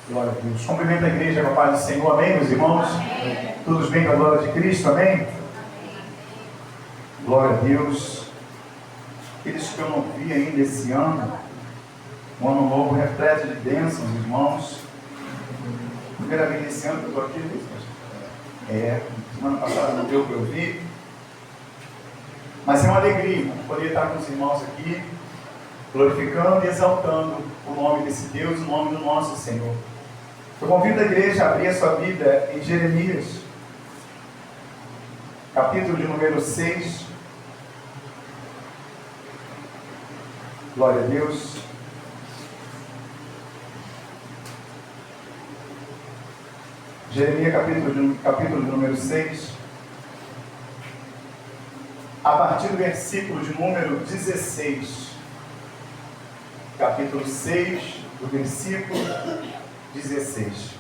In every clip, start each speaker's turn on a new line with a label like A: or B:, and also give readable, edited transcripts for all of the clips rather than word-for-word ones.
A: Glória a Deus. Cumprimento a igreja com a paz do Senhor, amém, meus irmãos? Amém. Todos bem com a glória de Cristo, amém? Amém. Glória a Deus. Aqueles que eu não vi ainda esse ano, um ano novo repleto de bênçãos, irmãos. Primeira vez esse ano que eu estou aqui, semana passada não deu para eu vir, mas é uma alegria poder estar com os irmãos aqui, glorificando e exaltando o nome desse Deus, o nome do nosso Senhor. Eu convido a igreja a abrir a sua Bíblia em Jeremias, capítulo de número 6. Glória a Deus. Jeremias, capítulo de número 6, a partir do versículo de número 16. Capítulo 6, do versículo 16.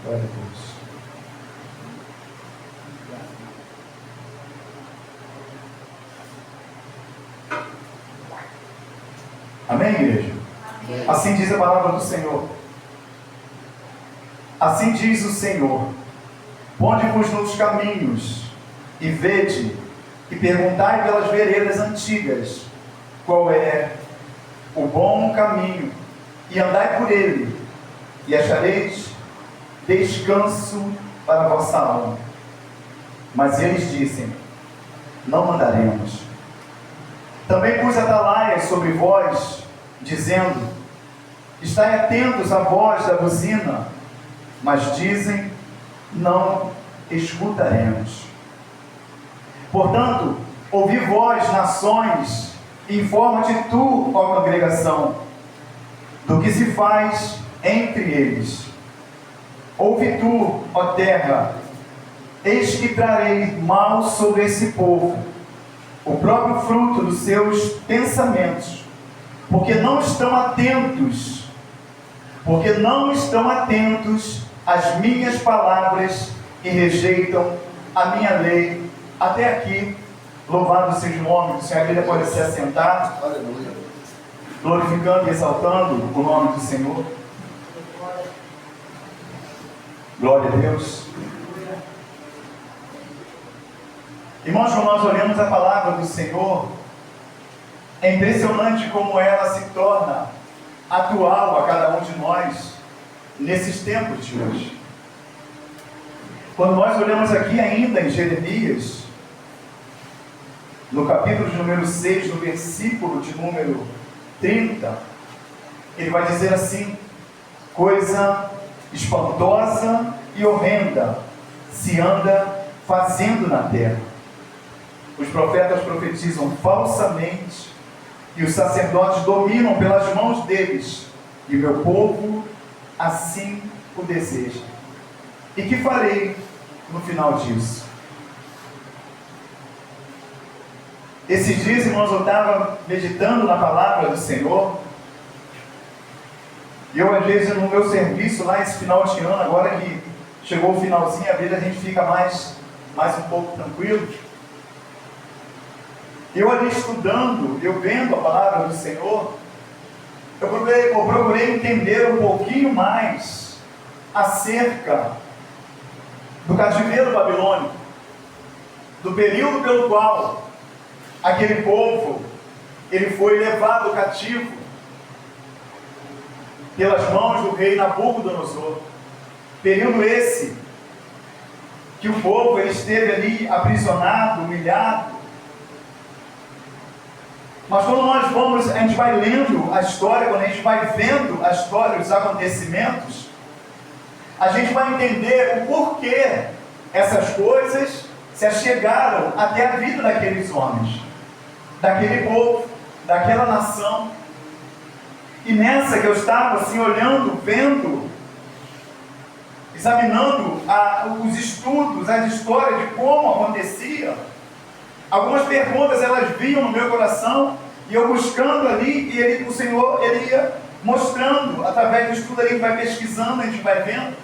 A: Glória a Deus. Amém, igreja? Amém. Assim diz a palavra do Senhor. Assim diz o Senhor: ponde-vos nos caminhos e vede, e perguntai pelas veredas antigas, qual é o bom caminho, e andai por ele, e achareis descanso para a vossa alma. Mas eles dizem: não mandaremos. Também pus atalaias sobre vós, dizendo: estai atentos à voz da buzina. Mas dizem: não escutaremos. Portanto, ouvi vós, nações, informa-te tu, ó congregação, do que se faz entre eles. Ouve tu, ó terra, eis que trarei mal sobre esse povo, o próprio fruto dos seus pensamentos, porque não estão atentos às minhas palavras e rejeitam a minha lei. Até aqui, louvado seja o nome do Senhor. A igreja pode se assentar, glorificando e exaltando o nome do Senhor. Glória a Deus. Irmãos, quando nós olhamos a palavra do Senhor, é impressionante como ela se torna atual a cada um de nós nesses tempos de hoje. Quando nós olhamos aqui ainda em Jeremias, no capítulo de número 6, no versículo de número 30, ele vai dizer assim: coisa espantosa e horrenda se anda fazendo na terra. Os profetas profetizam falsamente, e os sacerdotes dominam pelas mãos deles, e meu povo assim o deseja. E que farei no final disso? Esses dias, irmãos, eu estava meditando na palavra do Senhor, e eu, às vezes, no meu serviço, lá esse final de ano, agora que chegou o finalzinho, às vezes a gente fica mais um pouco tranquilo. Eu ali estudando, eu vendo a palavra do Senhor, eu procurei entender um pouquinho mais acerca do cativeiro babilônico, do período pelo qual aquele povo ele foi levado cativo pelas mãos do rei Nabucodonosor. Período esse que o povo ele esteve ali aprisionado, humilhado. Mas quando nós vamos, a gente vai lendo a história, quando a gente vai vendo a história, os acontecimentos, a gente vai entender o porquê essas coisas se achegaram até a vida daqueles homens, daquele povo, daquela nação. E nessa que eu estava assim olhando, vendo, examinando os estudos, as histórias de como acontecia, algumas perguntas elas vinham no meu coração, e eu buscando ali, e o Senhor ele ia mostrando, através do estudo ali, a gente vai pesquisando, a gente vai vendo.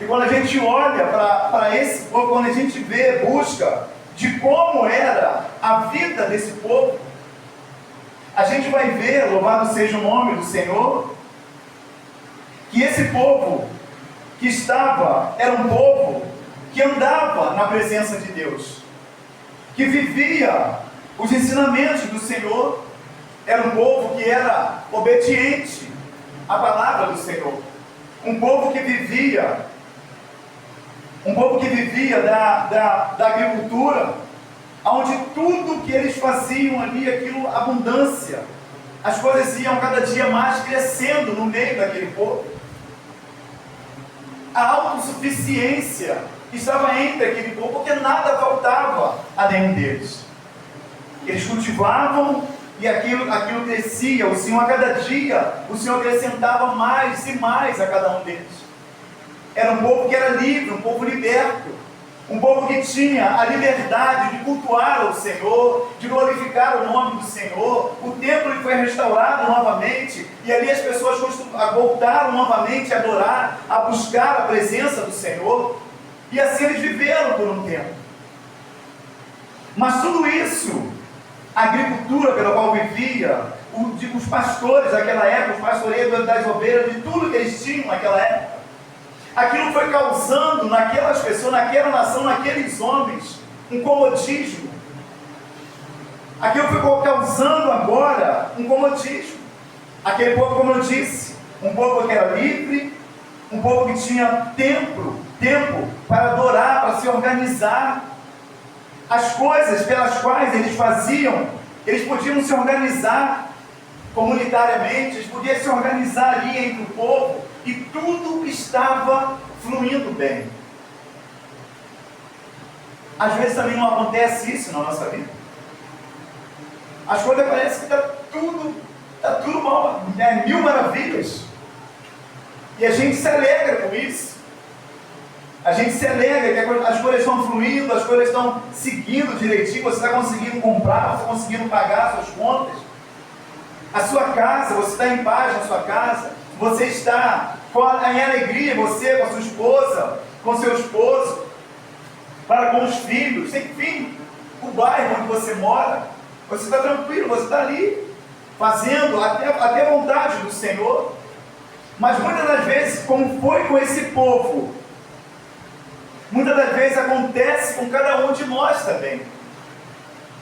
A: E quando a gente olha para esse povo, quando a gente vê, busca de como era a vida desse povo, a gente vai ver, louvado seja o nome do Senhor, que esse povo que estava, era um povo que andava na presença de Deus, que vivia os ensinamentos do Senhor, era um povo que era obediente à palavra do Senhor, um povo que vivia da agricultura, onde tudo que eles faziam ali, aquilo, abundância, as coisas iam cada dia mais crescendo no meio daquele povo. A autossuficiência estava entre aquele povo, porque nada faltava a nenhum deles. Eles cultivavam e aquilo crescia. O Senhor, a cada dia, o Senhor acrescentava mais e mais a cada um deles. Era um povo que era livre, um povo liberto, um povo que tinha a liberdade de cultuar o Senhor, de glorificar o nome do Senhor. O templo foi restaurado novamente, e ali as pessoas voltaram novamente a adorar, a buscar a presença do Senhor, e assim eles viveram por um tempo. Mas tudo isso, a agricultura pela qual vivia, os pastores daquela época, os pastoreiros das ovelhas, de tudo que eles tinham naquela época, aquilo foi causando naquelas pessoas, naquela nação, naqueles homens, um comodismo. Aquilo foi causando agora um comodismo. Aquele povo, como eu disse, um povo que era livre, um povo que tinha tempo para adorar, para se organizar. As coisas pelas quais eles faziam, eles podiam se organizar comunitariamente, eles podiam se organizar ali entre o povo, e tudo estava fluindo bem. Às vezes também não acontece isso na nossa vida. As coisas parecem que está tudo mal, mil maravilhas, e a gente se alegra com isso. A gente se alegra que as coisas estão fluindo, as coisas estão seguindo direitinho, você está conseguindo comprar, você está conseguindo pagar suas contas. A sua casa, você está em paz na sua casa, você está em alegria, você com a sua esposa, com seu esposo, com os filhos, enfim, o bairro onde você mora, você está tranquilo, você está ali, fazendo até a vontade do Senhor. Mas muitas das vezes, como foi com esse povo, muitas das vezes acontece com cada um de nós também.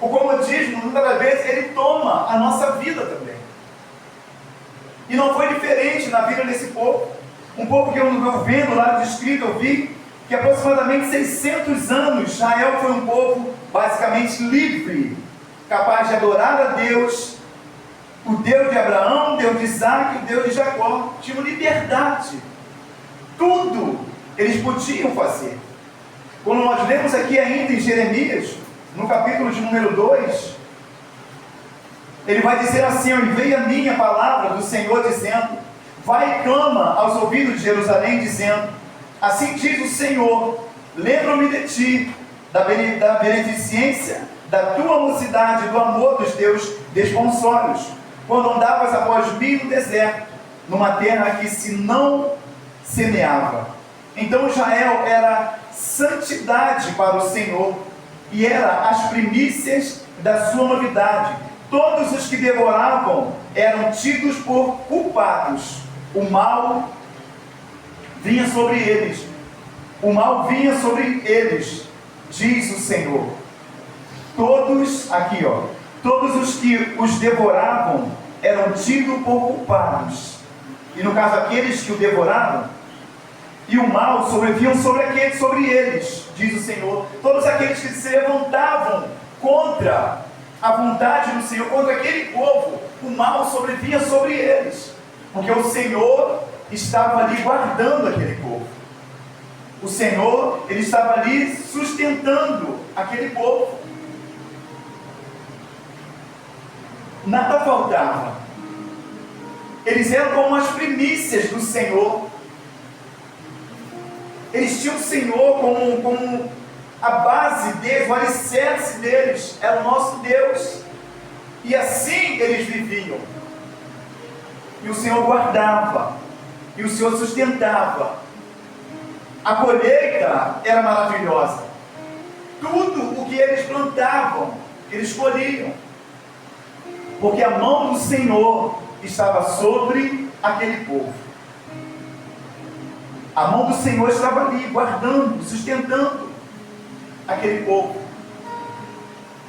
A: O comodismo, muitas das vezes, ele toma a nossa vida também. E não foi diferente na vida desse povo. Um povo que eu vendo lá descrito, eu vi que aproximadamente 600 anos Israel foi um povo basicamente livre, capaz de adorar a Deus, o Deus de Abraão, o Deus de Isaac, o Deus de Jacó. Tinham liberdade. Tudo eles podiam fazer. Quando nós lemos aqui ainda em Jeremias, no capítulo de número 2, ele vai dizer assim: e veio a minha palavra do Senhor dizendo, vai e clama aos ouvidos de Jerusalém, dizendo, assim diz o Senhor, lembro-me de ti, da beneficência, da tua mocidade, do amor dos teus desponsórios, quando andavas após mim no deserto, numa terra que se não semeava. Então Israel era santidade para o Senhor, e era as primícias da sua novidade. Todos os que devoravam eram tidos por culpados. O mal vinha sobre eles. O mal vinha sobre eles, diz o Senhor. Todos os que os devoravam eram tidos por culpados. E no caso, aqueles que o devoravam, e o mal sobrevinham sobre eles, diz o Senhor. Todos aqueles que se levantavam contra a vontade do Senhor, contra aquele povo, o mal sobrevinha sobre eles, porque o Senhor estava ali guardando aquele povo. O Senhor, ele estava ali sustentando aquele povo. Nada faltava. Eles eram como as primícias do Senhor. Eles tinham o Senhor como a base deles, o alicerce deles, era o nosso Deus. E assim eles viviam. E o Senhor guardava, e o Senhor sustentava. A colheita era maravilhosa. Tudo o que eles plantavam, eles colhiam. porque a mão do Senhor estava sobre aquele povo. A mão do Senhor estava ali, guardando, sustentando aquele povo.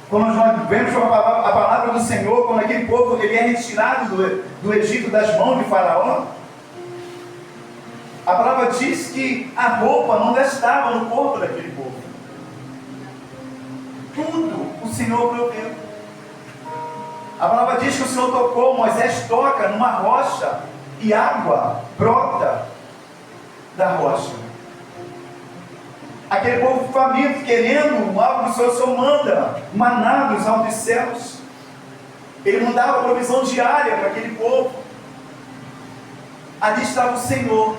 A: Quando nós vemos a palavra do Senhor, quando aquele povo ele é retirado do Egito das mãos de Faraó, a palavra diz que a roupa não estava no corpo daquele povo. Tudo o Senhor proveu. A palavra diz que o Senhor tocou, Moisés toca numa rocha e água brota da rocha. Aquele povo faminto, querendo algo do Senhor, o Senhor manda maná dos altos céus. Ele mandava provisão diária para aquele povo. Ali estava o Senhor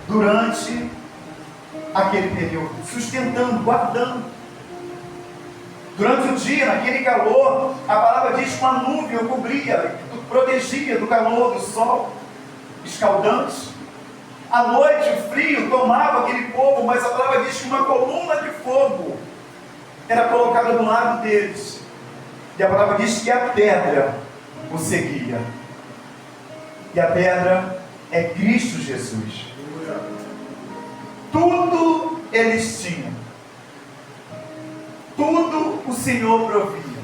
A: durante aquele período, sustentando, guardando. Durante o dia, naquele calor, a palavra diz que uma nuvem o cobria, protegia do calor do sol escaldante. À noite, o frio tomava aquele povo, mas a palavra diz que uma coluna de fogo era colocada do lado deles. E a palavra diz que a pedra o seguia. E a pedra é Cristo Jesus. Tudo eles tinham. Tudo o Senhor provia.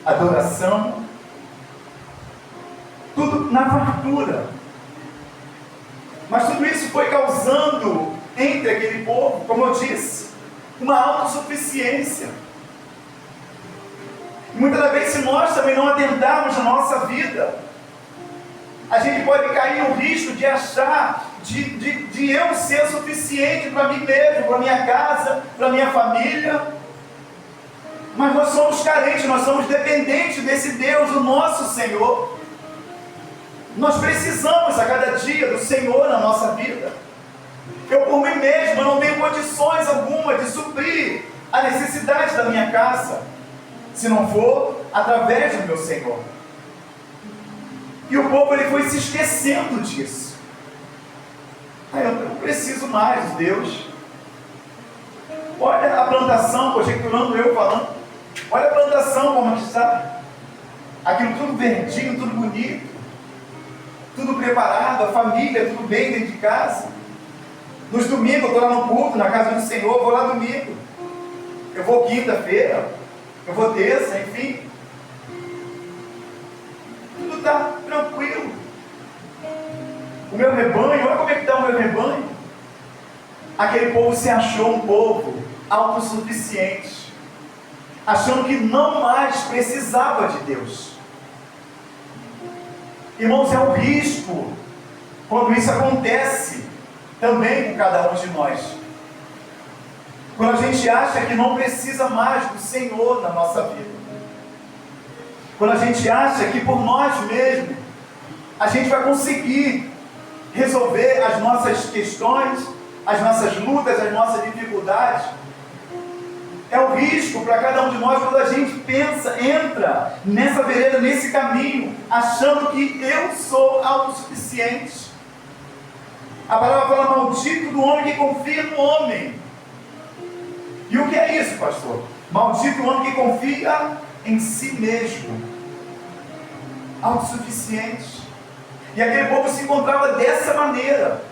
A: Adoração. Tudo na fartura. Mas tudo isso foi causando entre aquele povo, como eu disse, uma autossuficiência. E muitas das vezes, se nós também não atentarmos na nossa vida, a gente pode cair no risco de achar, de eu ser suficiente para mim mesmo, para minha casa, para minha família. Mas nós somos carentes, nós somos dependentes desse Deus, o nosso Senhor. Nós precisamos a cada dia do Senhor na nossa vida. Eu por mim mesmo, eu não tenho condições alguma de suprir a necessidade da minha casa, se não for através do meu Senhor. E o povo ele foi se esquecendo disso. Eu não preciso mais de Deus. Olha a plantação, conjecturando eu falando. Olha a plantação como está. Aquilo tudo verdinho, tudo bonito. Tudo preparado, a família, tudo bem dentro de casa. Nos domingos eu estou lá no culto, na casa do Senhor, eu vou lá domingo. Eu vou quinta-feira, eu vou terça, enfim. Tudo está tranquilo. O meu rebanho, olha como é que está o meu rebanho. Aquele povo se achou um povo autossuficiente, achando que não mais precisava de Deus. Irmãos, é um risco quando isso acontece também com cada um de nós. Quando a gente acha que não precisa mais do Senhor na nossa vida. Quando a gente acha que por nós mesmos a gente vai conseguir resolver as nossas questões, as nossas lutas, as nossas dificuldades. É o risco para cada um de nós quando a gente pensa, entra nessa vereda, nesse caminho, achando que eu sou autossuficiente. A palavra fala: maldito do homem que confia no homem. E o que é isso, pastor? Maldito o homem que confia em si mesmo. Autossuficiente. E aquele povo se encontrava dessa maneira.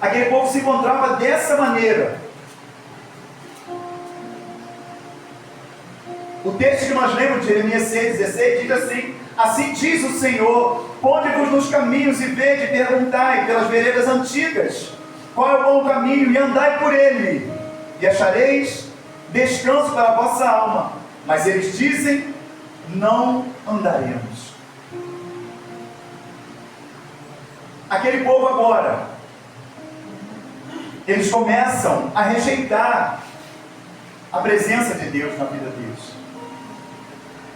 A: Aquele povo se encontrava dessa maneira. O texto que nós lemos de Jeremias 6,16 diz assim: assim diz o Senhor, ponde-vos nos caminhos e vede, perguntai pelas veredas antigas, qual é o bom caminho, e andai por ele, e achareis descanso para a vossa alma. Mas eles dizem: não andaremos. Aquele povo agora, eles começam a rejeitar a presença de Deus na vida deles.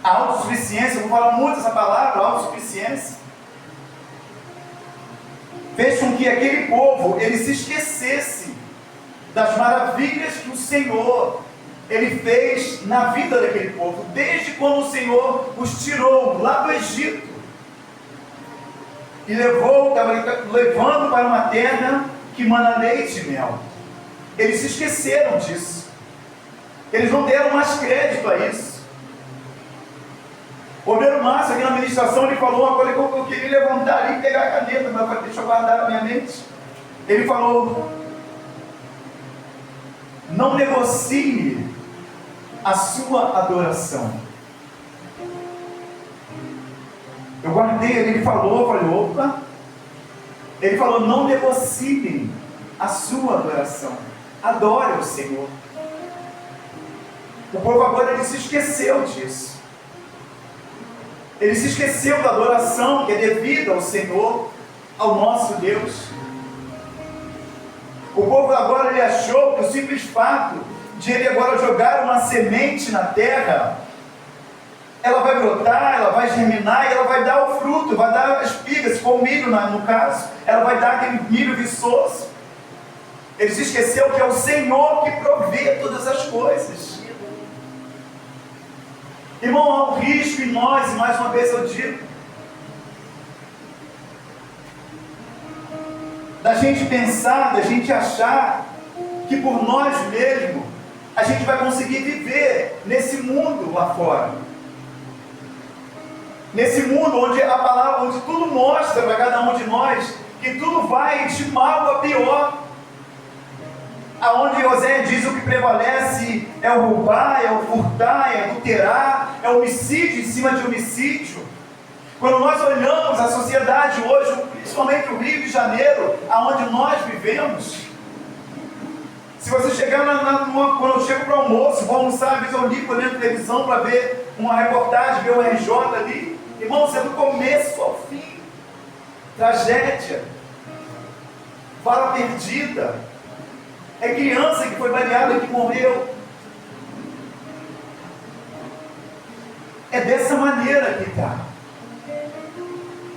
A: A autossuficiência, eu vou falar muito essa palavra, autossuficiência, fez com que aquele povo, ele se esquecesse das maravilhas que o Senhor, ele fez na vida daquele povo, desde quando o Senhor os tirou lá do Egito, e estava levando para uma terra que mana leite e mel. Eles se esqueceram disso. Eles não deram mais crédito a isso. O Romero Márcio, aqui na ministração, ele falou uma coisa que eu queria levantar ali e pegar a caneta, mas deixa eu guardar na minha mente. Ele falou: não negocie a sua adoração. Eu guardei, ele falou, eu falei, opa. Ele falou: não negociem a sua adoração. Adore o Senhor. O povo agora ele se esqueceu disso. Ele se esqueceu da adoração que é devida ao Senhor, ao nosso Deus. O povo agora ele achou que o simples fato de ele agora jogar uma semente na terra, ela vai brotar, ela vai germinar e ela vai dar o fruto, vai dar as espigas, se for milho no caso, ela vai dar aquele milho viçoso. Ele se esqueceu que é o Senhor que provê todas as coisas. Irmão, há um risco em nós, e mais uma vez eu digo, da gente pensar, da gente achar que por nós mesmos a gente vai conseguir viver nesse mundo lá fora. Nesse mundo onde a palavra, onde tudo mostra para cada um de nós que tudo vai de mal a pior. Aonde Oséias diz o que prevalece é o roubar, é o furtar, é adulterar, é homicídio em cima de homicídio. Quando nós olhamos a sociedade hoje, principalmente o Rio de Janeiro, aonde nós vivemos, se você chegar quando eu chego para o almoço, vou almoçar, às vezes eu ligo olhando televisão para ver uma reportagem, ver o RJ ali, irmão, você é do começo ao fim, tragédia, bala perdida, é criança que foi baleada, que morreu. É dessa maneira que está.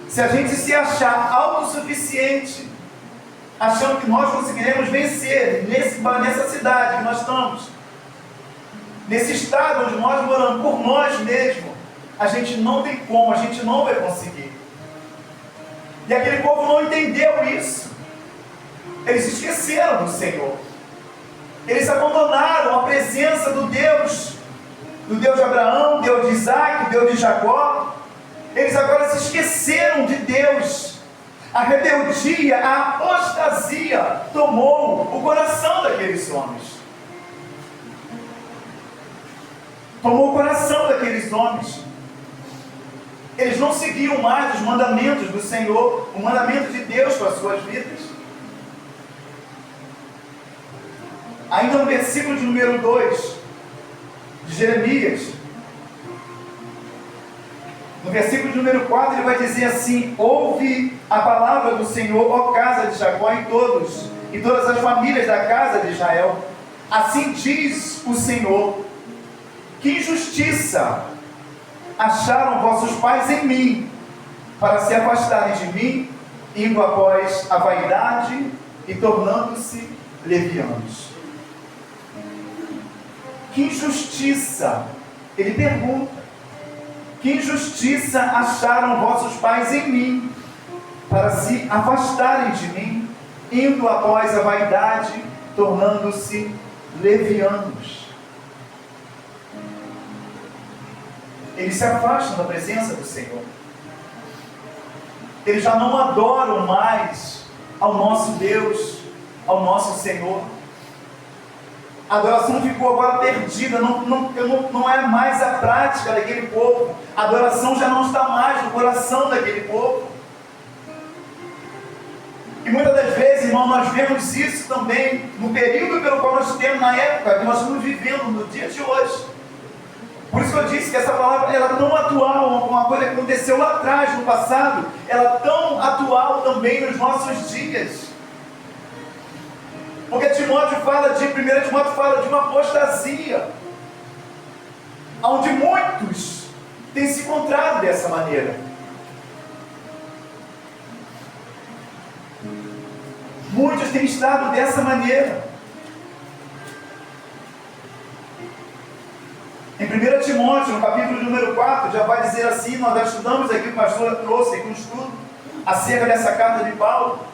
A: Se a gente se achar autossuficiente, achando que nós conseguiremos vencer nessa cidade que nós estamos, nesse estado onde nós moramos, por nós mesmos, a gente não tem como, a gente não vai conseguir. E aquele povo não entendeu isso. Eles se esqueceram do Senhor. Eles abandonaram a presença do Deus de Abraão, Deus de Isaac, Deus de Jacó. Eles agora se esqueceram de Deus. A rebeldia, a apostasia tomou o coração daqueles homens. Tomou o coração daqueles homens. Eles não seguiam mais os mandamentos do Senhor, o mandamento de Deus para as suas vidas. Ainda no versículo de número 2 de Jeremias, no versículo de número 4, ele vai dizer assim: ouve a palavra do Senhor, ó casa de Jacó, e todas as famílias da casa de Israel. Assim diz o Senhor: que injustiça acharam vossos pais em mim, para se afastarem de mim, indo após a vaidade e tornando-se levianos. Que injustiça, ele pergunta, que injustiça acharam vossos pais em mim, para se afastarem de mim, indo após a vaidade, tornando-se levianos. Eles se afastam da presença do Senhor. Eles já não adoram mais ao nosso Deus, ao nosso Senhor. A adoração ficou agora perdida, não é mais a prática daquele povo. A adoração já não está mais no coração daquele povo. E muitas das vezes, irmão, nós vemos isso também no período pelo qual nós temos, na época que nós estamos vivendo, no dia de hoje. Por isso que eu disse que essa palavra ela é tão atual, uma coisa que aconteceu lá atrás, no passado, ela é tão atual também nos nossos dias. Porque 1 Timóteo fala de uma apostasia, onde muitos têm se encontrado dessa maneira. Muitos têm estado dessa maneira. Em 1 Timóteo, no capítulo número 4, já vai dizer assim, nós já estudamos aqui, o pastor trouxe aqui um estudo acerca dessa carta de Paulo.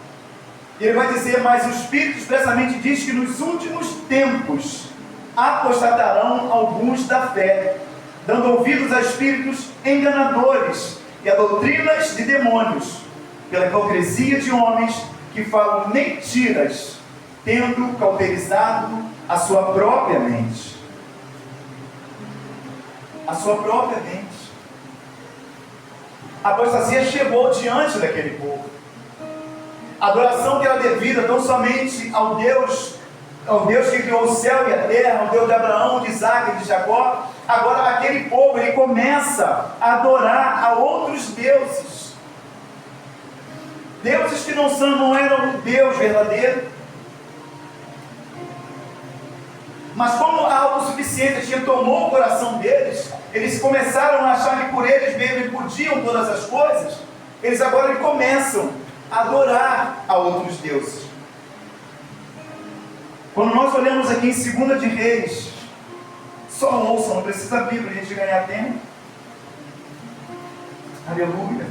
A: E ele vai dizer: mas o Espírito expressamente diz que nos últimos tempos apostatarão alguns da fé, dando ouvidos a espíritos enganadores e a doutrinas de demônios, pela hipocrisia de homens que falam mentiras, tendo cauterizado a sua própria mente. A sua própria mente. A apostasia chegou diante daquele povo. A adoração que era devida tão somente ao Deus que criou o céu e a terra, ao Deus de Abraão, de Isaac e de Jacó. Agora aquele povo, ele começa a adorar a outros deuses. Deuses que não eram o Deus verdadeiro. Mas como a autossuficiência tomou o coração deles, eles começaram a achar que por eles mesmos podiam todas as coisas. Eles agora começam a adorar a outros deuses. Quando nós olhamos aqui em 2 de Reis, só ouçam, não precisa abrir para a gente ganhar tempo. Aleluia.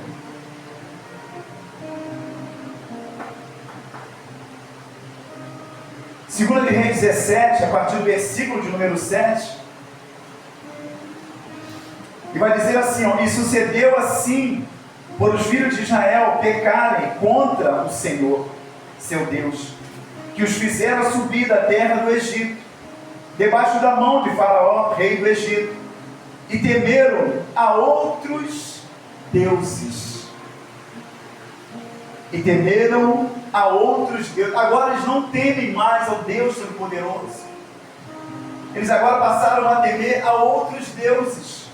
A: Segunda de Reis 17, a partir do versículo de número 7, e vai dizer assim, ó, e sucedeu assim, por os filhos de Israel pecarem contra o Senhor, seu Deus, que os fizeram subir da terra do Egito, debaixo da mão de Faraó, rei do Egito, e temeram a outros deuses. E temeram a outros deuses. Agora eles não temem mais ao Deus Todo-Poderoso. Eles agora passaram a temer a outros deuses.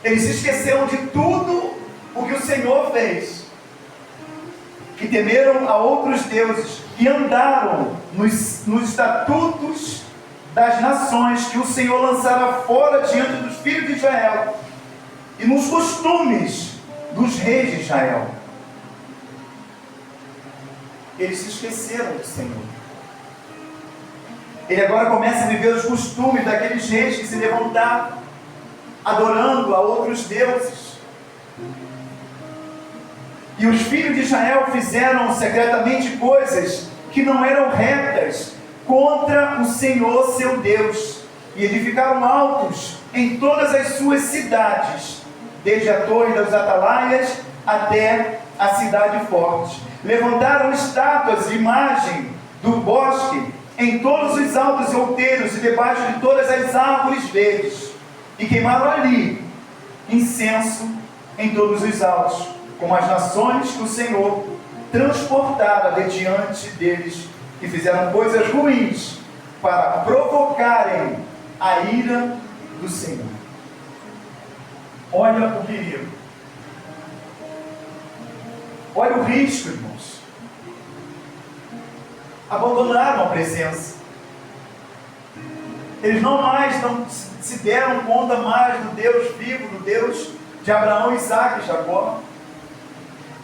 A: Eles se esqueceram de tudo o que o Senhor fez. E temeram a outros deuses. E andaram nos estatutos das nações que o Senhor lançara fora diante dos filhos de Israel. E nos costumes dos reis de Israel. Eles se esqueceram do Senhor. Ele agora começa a viver os costumes daqueles reis que se levantavam, adorando a outros deuses. E os filhos de Israel fizeram secretamente coisas que não eram retas contra o Senhor seu Deus, e edificaram altos em todas as suas cidades, desde a torre dos atalaias até a cidade forte. Levantaram estátuas de imagem do bosque em todos os altos e outeiros e debaixo de todas as árvores verdes, e queimaram ali incenso em todos os altos, como as nações que o Senhor transportara de diante deles, e fizeram coisas ruins para provocarem a ira do Senhor. Olha o perigo. Olha o risco, irmãos. Abandonaram a presença. Eles não se deram conta mais do Deus vivo, do Deus de Abraão, Isaac e Jacó.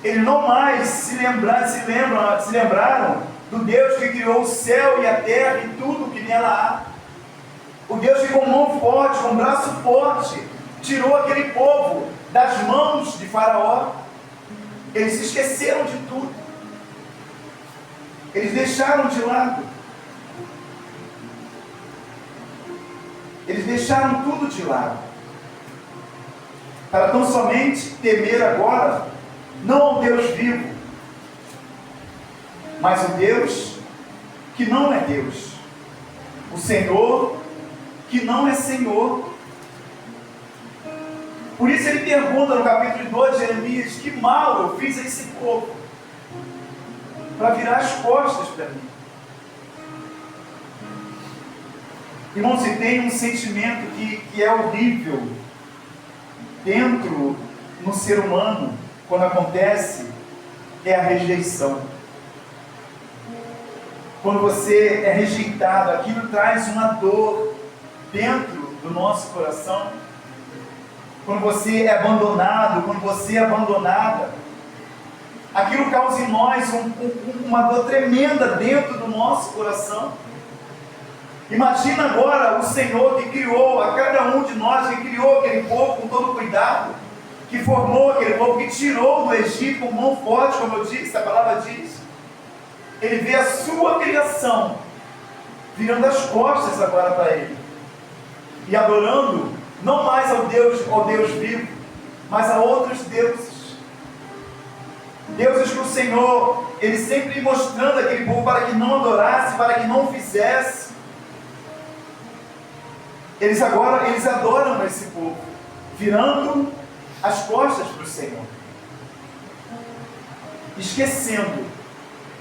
A: Eles não mais se lembraram do Deus que criou o céu e a terra e tudo que nela há. O Deus que com mão forte, com braço forte, tirou aquele povo das mãos de Faraó. Eles se esqueceram de tudo. Eles deixaram de lado. Eles deixaram tudo de lado. Para tão somente temer agora, não ao Deus vivo, mas o Deus que não é Deus. O Senhor que não é Senhor. Por isso ele pergunta no capítulo 2 de Jeremias: que mal eu fiz a esse povo para virar as costas para mim? Irmãos, se tem um sentimento que é horrível dentro no ser humano quando acontece, é a rejeição. Quando você é rejeitado, aquilo traz uma dor dentro do nosso coração. Quando você é abandonado, quando você é abandonada, aquilo causa em nós uma dor tremenda dentro do nosso coração. Imagina agora o Senhor que criou a cada um de nós, que criou aquele povo com todo cuidado, que formou aquele povo, que tirou do Egito com mão forte, como eu disse, a palavra diz. Ele vê a sua criação virando as costas agora para ele. e adorando não mais ao Deus vivo, mas a outros deuses. Deuses que o Senhor, Ele sempre mostrando aquele povo para que não adorasse, para que não fizesse. Eles adoram esse povo, virando as costas para o Senhor, esquecendo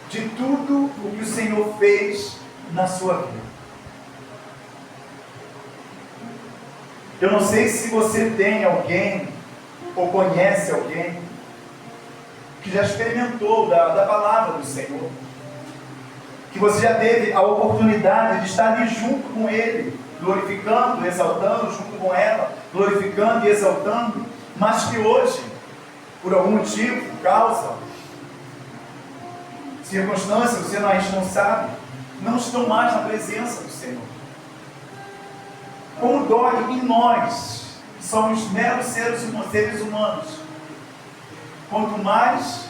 A: de tudo o que o Senhor fez na sua vida. Eu não sei se você tem alguém, ou conhece alguém, que já experimentou da palavra do Senhor, que você já teve a oportunidade de estar ali junto com Ele, glorificando, exaltando, junto com ela, glorificando e exaltando, mas que hoje, por algum motivo, causa, circunstância, a gente não sabe, não estão mais na presença do Senhor. Como dói em nós, que somos meros seres humanos, quanto mais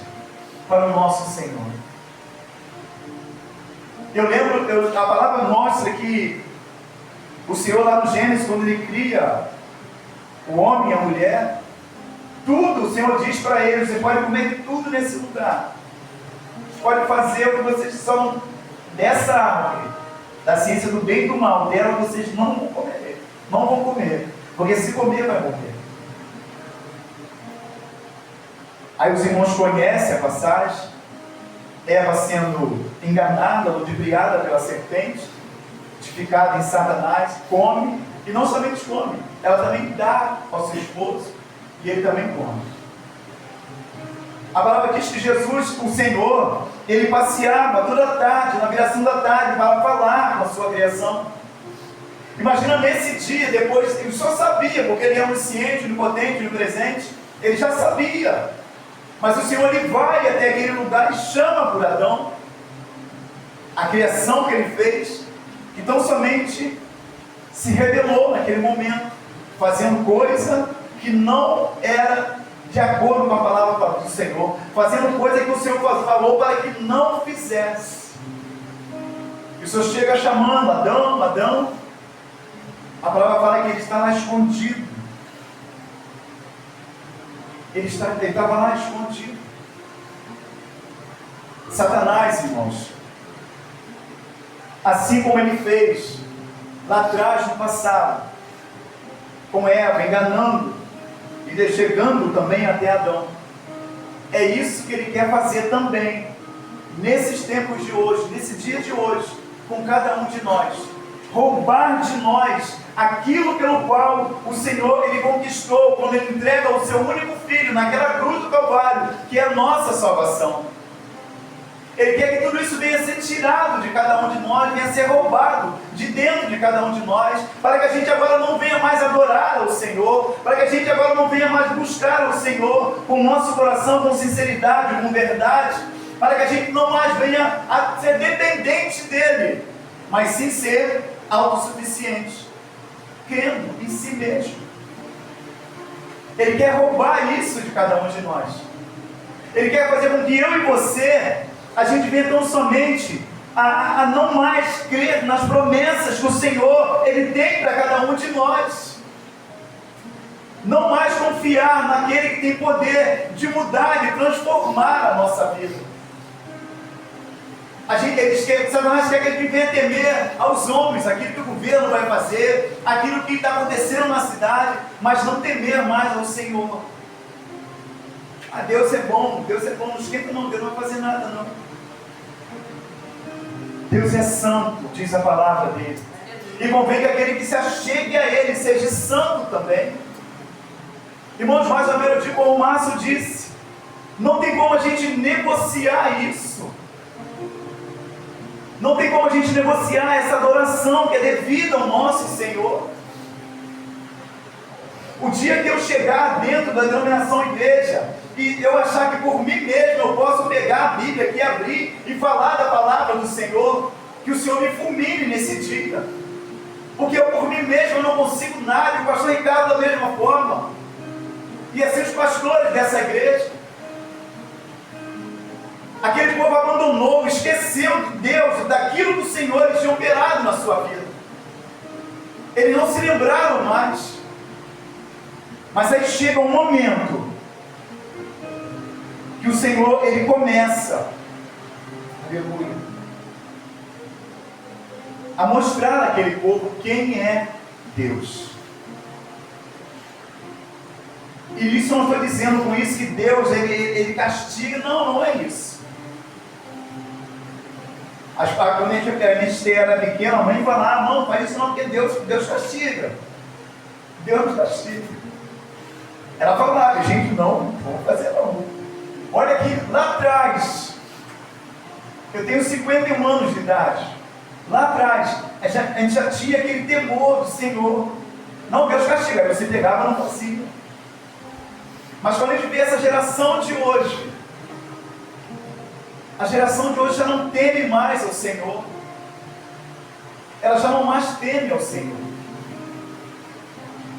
A: para o nosso Senhor. Eu lembro, a palavra mostra que o Senhor lá no Gênesis, quando Ele cria o homem e a mulher, tudo o Senhor diz para eles: você pode comer de tudo nesse lugar, você pode fazer o que vocês são dessa árvore, da ciência do bem e do mal, dela vocês não vão comer, porque se comer vai morrer. Aí os irmãos conhecem a passagem, Eva sendo enganada, ludibriada pela serpente, ficada em Satanás, come, e não somente come, ela também dá ao seu esposo, e ele também come. A palavra diz que Jesus, o Senhor, Ele passeava toda a tarde, na viração da tarde, para falar com a sua criação. Imagina nesse dia, depois, ele só sabia, porque Ele é onisciente, onipotente, onipresente, Ele já sabia, mas o Senhor, Ele vai até aquele lugar e chama por Adão, a criação que Ele fez, que tão somente se rebelou naquele momento, fazendo coisa que não era de acordo com a palavra do Senhor, fazendo coisa que o Senhor falou para que não fizesse. E o Senhor chega chamando: Adão, Adão. A palavra fala que ele está lá escondido. Ele estava lá escondido. Satanás, irmãos, assim como ele fez lá atrás no passado, com Eva, enganando e chegando também até Adão, é isso que ele quer fazer também nesses tempos de hoje, nesse dia de hoje, com cada um de nós, roubar de nós aquilo pelo qual o Senhor Ele conquistou quando Ele entrega o seu único Filho naquela cruz do Calvário, que é a nossa salvação. Ele quer que tudo isso venha a ser tirado de cada um de nós, venha a ser roubado de dentro de cada um de nós, para que a gente agora não venha mais adorar ao Senhor, para que a gente agora não venha mais buscar ao Senhor com o nosso coração, com sinceridade, com verdade, para que a gente não mais venha a ser dependente dEle, mas sim ser autossuficiente, crendo em si mesmo. Ele quer roubar isso de cada um de nós. Ele quer fazer com que eu e você, a gente venha tão somente a não mais crer nas promessas que o Senhor Ele tem para cada um de nós. Não mais confiar naquele que tem poder de mudar, de transformar a nossa vida. Satanás quer que a gente venha temer aos homens, aquilo que o governo vai fazer, aquilo que está acontecendo na cidade, mas não temer mais ao Senhor. Deus é bom, não esquenta não, Deus não vai fazer nada não. Deus é santo, diz a palavra dele. E convém que aquele que se achegue a Ele seja santo também. Irmãos, mais ou menos, como o Márcio disse, não tem como a gente negociar isso. Não tem como a gente negociar essa adoração que é devida ao nosso Senhor. O dia que eu chegar dentro da denominação igreja e eu achar que por mim mesmo eu posso pegar a Bíblia aqui, abrir e falar da palavra do Senhor, que o Senhor me fulmine nesse dia, porque eu por mim mesmo eu não consigo nada, e o pastor Ricardo da mesma forma, e assim os pastores dessa igreja. Aquele povo abandonou, esqueceu de Deus, daquilo que o Senhor tinha operado na sua vida. Eles não se lembraram mais. Mas aí chega um momento que o Senhor, Ele começa, aleluia, a mostrar àquele povo quem é Deus. E isso eu não estou dizendo com isso que Deus, Ele castiga, não é isso. Quando a gente era pequeno, a mãe falava, não faz isso não, porque Deus castiga. Deus nos castiga. Ela falava, gente, não vamos fazer não. Olha aqui, lá atrás, eu tenho 51 anos de idade. Lá atrás, a gente já tinha aquele temor do Senhor. Não, Deus castiga, você pegava, não fazia. Mas quando a gente vê essa geração de hoje, a geração de hoje já não teme mais ao Senhor. Ela já não mais teme ao Senhor.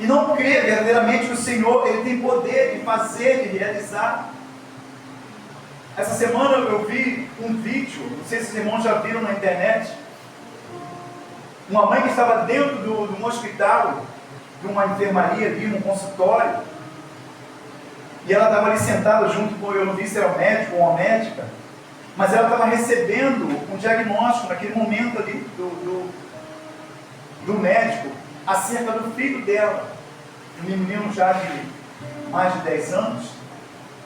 A: E não crê verdadeiramente que o Senhor, Ele tem poder de fazer, de realizar. Essa semana eu vi um vídeo, não sei se os irmãos já viram na internet, uma mãe que estava dentro de um hospital, de uma enfermaria ali, num consultório, e ela estava ali sentada junto com, eu não vi se era um médico ou uma médica, mas ela estava recebendo um diagnóstico naquele momento ali do médico, acerca do filho dela, um menino já de mais de 10 anos,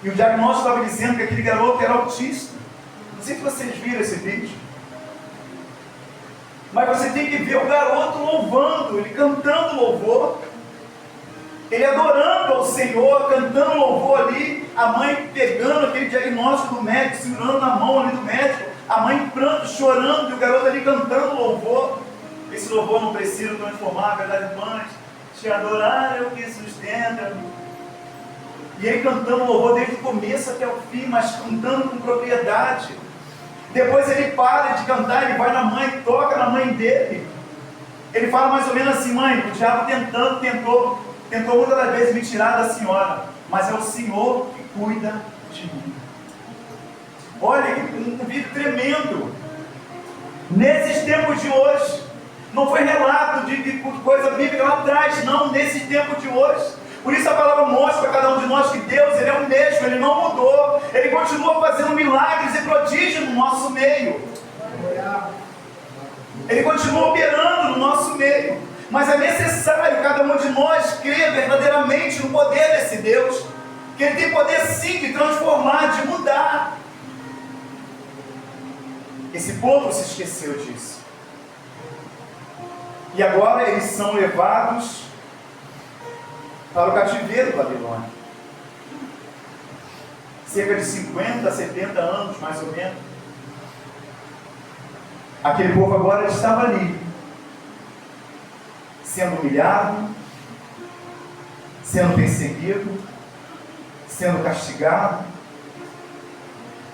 A: e o diagnóstico estava dizendo que aquele garoto era autista. Não sei se vocês viram esse vídeo, mas você tem que ver o garoto louvando, ele cantando louvor, ele adorando ao Senhor, cantando louvor ali, a mãe pegando aquele diagnóstico do médico, segurando na mão ali do médico, a mãe em pranto, chorando, e o garoto ali cantando louvor. Esse louvor não precisa transformar, verdade, mães, te adorar é o que sustenta. E ele cantando louvor desde o começo até o fim, mas cantando com propriedade. Depois ele para de cantar, ele vai na mãe, toca na mãe dele. Ele fala mais ou menos assim, mãe, o diabo tentou muitas das vezes me tirar da senhora, mas é o Senhor que cuida de mim. Olha, um vídeo tremendo. Nesses tempos de hoje, não foi relato de coisa bíblica lá atrás, não, nesses tempos de hoje. Por isso a palavra mostra para cada um de nós que Deus, Ele é o mesmo, Ele não mudou. Ele continua fazendo milagres e prodígios no nosso meio. Ele continua operando no nosso meio. Mas é necessário cada um de nós crer verdadeiramente no poder desse Deus. Que Ele tem poder sim de transformar, de mudar. Esse povo se esqueceu disso. E agora eles são levados para o cativeiro babilônico. Cerca de 50, 70 anos, mais ou menos. Aquele povo agora estava ali, sendo humilhado, sendo perseguido, sendo castigado,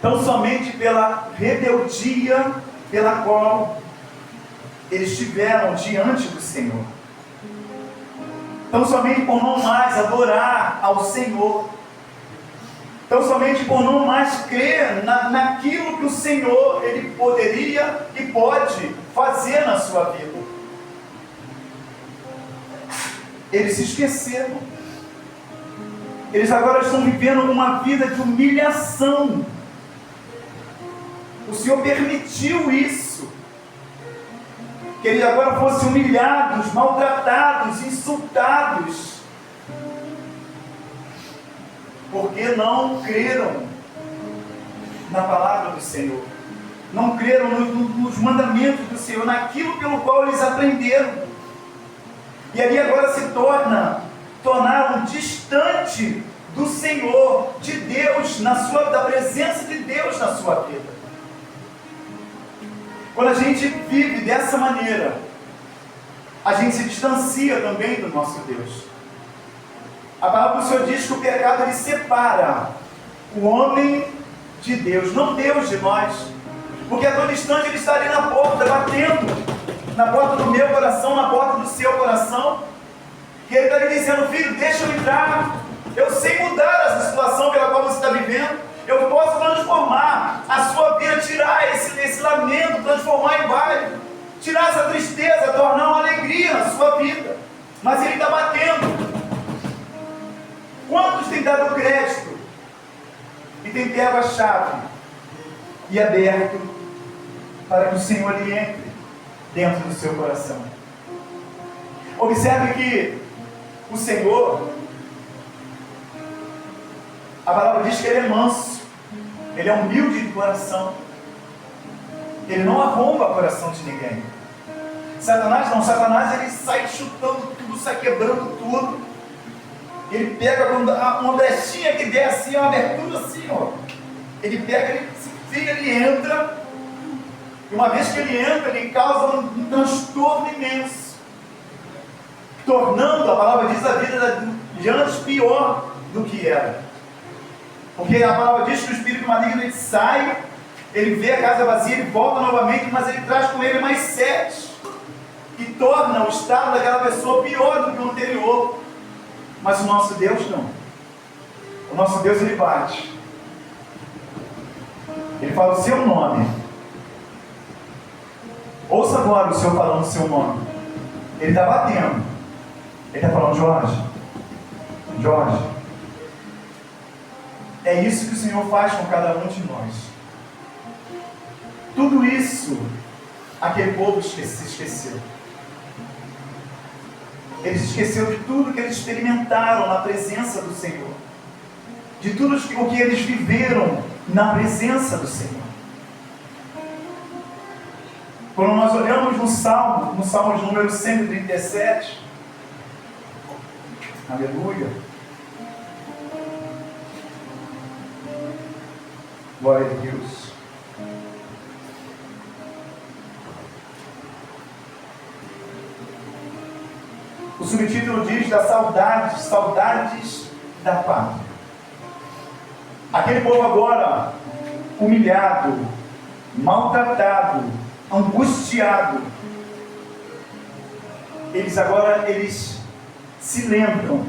A: tão somente pela rebeldia pela qual eles estiveram diante do Senhor. Tão somente por não mais adorar ao Senhor. Tão somente por não mais crer naquilo que o Senhor, Ele poderia e pode fazer na sua vida. Eles se esqueceram. Eles agora estão vivendo uma vida de humilhação. O Senhor permitiu isso. Que eles agora fossem humilhados, maltratados, insultados. Porque não creram na palavra do Senhor. Não creram nos mandamentos do Senhor, naquilo pelo qual eles aprenderam. E ali agora se tornaram distante do Senhor, de Deus, da presença de Deus na sua vida. Quando a gente vive dessa maneira, a gente se distancia também do nosso Deus. A palavra do Senhor diz que o pecado ele separa o homem de Deus, não Deus de nós. Porque a todo instante ele está ali na porta, batendo na porta do meu coração, na porta do seu coração. E ele está lhe dizendo, filho, deixa eu entrar. Eu sei mudar essa situação pela qual você está vivendo. Eu posso transformar a sua vida, tirar esse lamento, transformar em baile, tirar essa tristeza, tornar uma alegria na sua vida. mas ele está batendo. Quantos têm dado crédito e têm pego a chave e aberto para que o Senhor lhe entre dentro do seu coração? Observe que o Senhor, a palavra diz que ele é manso, ele é humilde de coração, ele não arromba o coração de ninguém. Satanás não, Satanás ele sai chutando tudo, sai quebrando tudo. Ele pega uma brechinha que der assim, uma abertura assim, ó. Ele pega, ele se enfia, ele entra. E uma vez que ele entra, ele causa um transtorno imenso, tornando, a palavra diz, a vida de antes pior do que era. Porque a palavra diz que o espírito maligno ele sai, ele vê a casa vazia, ele volta novamente, mas ele traz com ele mais 7 e torna o estado daquela pessoa pior do que o anterior. Mas o nosso Deus não. O nosso Deus ele bate. Ele fala o seu nome. Ouça agora o Senhor falando o seu nome. Ele está batendo. Ele está falando: Jorge, Jorge. É isso que o Senhor faz com cada um de nós. Tudo isso, aquele povo se esqueceu. Eles esqueceram de tudo que eles experimentaram na presença do Senhor, de tudo o que eles viveram na presença do Senhor. Quando nós olhamos no Salmo de número 137, aleluia, glória a Deus. O subtítulo diz das saudades da pátria. Aquele povo agora, humilhado, maltratado, angustiado, eles se lembram